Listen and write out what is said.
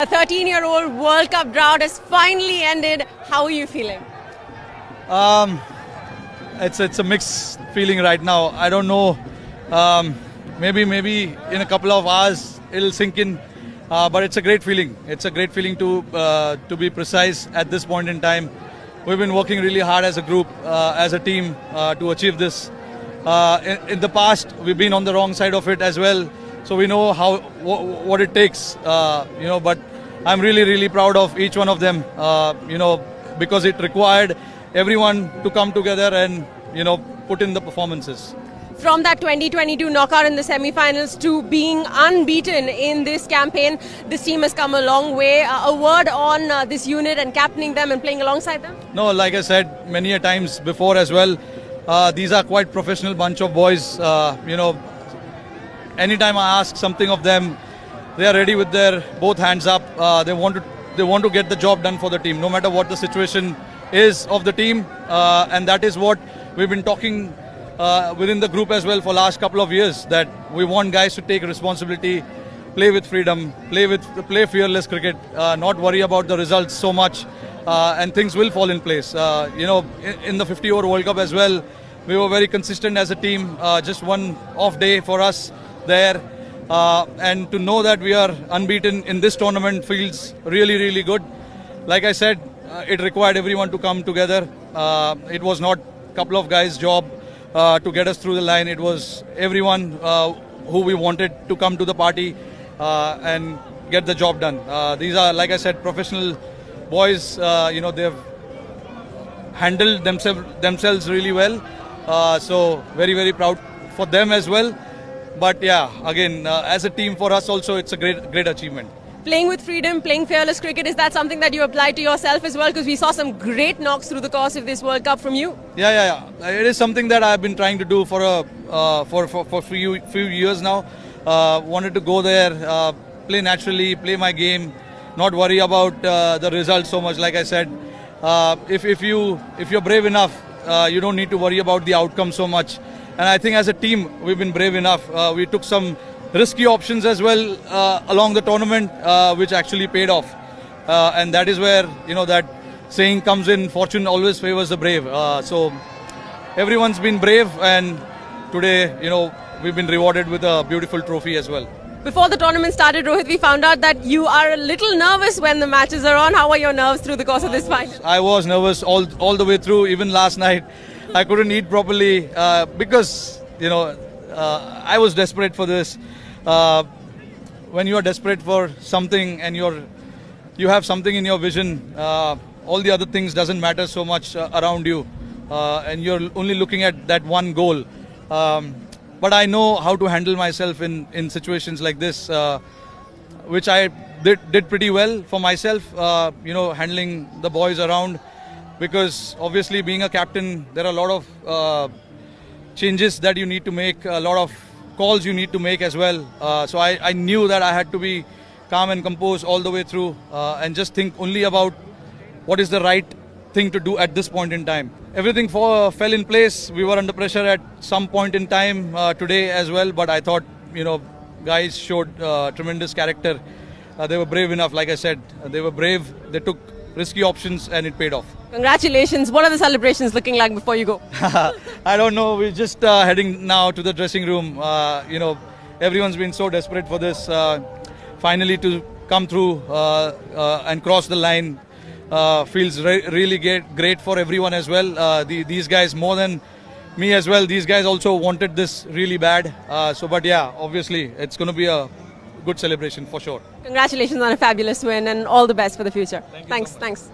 A 13-year-old World Cup drought has finally ended. How are you feeling? It's a mixed feeling right now. I don't know. Maybe in a couple of hours it'll sink in. But it's a great feeling. It's a great feeling to be precise at this point in time. We've been working really hard as a group, as a team, to achieve this. In the past, we've been on the wrong side of it as well, so we know what it takes. But I'm really proud of each one of them. Because it required everyone to come together and put in the performances. From that 2022 knockout in the semi-finals to being unbeaten in this campaign, this team has come a long way. A word on this unit and captaining them and playing alongside them? No, like I said many a times before as well, these are quite professional bunch of boys. Anytime I ask something of them, they are ready with their both hands up. They want to get the job done for the team, no matter what the situation is of the team, and that is what we've been talking within the group as well for last couple of years, that we want guys to take responsibility, play with freedom, play fearless cricket, not worry about the results so much, and things will fall in place. In the 50-over World Cup as well, we were very consistent as a team. Just one off day for us there, and to know that we are unbeaten in this tournament feels really good. Like I said, it required everyone to come together. It was not a couple of guys' job to get us through the line. It was everyone who we wanted to come to the party and get the job done. These are, like I said, professional boys. They've handled themselves really well. So very proud for them as well. But yeah, again, as a team, for us also, it's a great achievement. Playing with freedom, playing fearless cricket, is that something that you applied to yourself as well? Because we saw some great knocks through the course of this World Cup from you. Yeah. It is something that I've been trying to do for a few years now. Wanted to go there, play naturally, play my game, not worry about the results so much. Like I said, if you're brave enough, you don't need to worry about the outcome so much. And I think as a team, we've been brave enough. We took some risky options as well along the tournament, which actually paid off. And that is where, that saying comes in, fortune always favors the brave. So everyone's been brave, and today, we've been rewarded with a beautiful trophy as well. Before the tournament started, Rohit, we found out that you are a little nervous when the matches are on. How are your nerves through the course of this final? I was nervous all the way through. Even last night, I couldn't eat properly because, I was desperate for this. When you are desperate for something and you have something in your vision, all the other things doesn't matter so much around you, and you're only looking at that one goal. But I know how to handle myself in situations like this, which I did pretty well for myself, handling the boys around, because obviously being a captain, there are a lot of changes that you need to make, a lot of calls you need to make as well. So I knew that I had to be calm and composed all the way through, and just think only about what is the right thing to do at this point in time. Everything fell in place. We were under pressure at some point in time today as well, but I thought, guys showed tremendous character. They were brave enough, like I said. They were brave. They took risky options and it paid off. Congratulations. What are the celebrations looking like before you go? I don't know. We're just heading now to the dressing room. Everyone's been so desperate for this. Finally to come through and cross the line feels really great for everyone as well. These guys, more than me as well, these guys also wanted this really bad. But yeah, obviously it's going to be a good celebration for sure. Congratulations on a fabulous win and all the best for the future. Thanks.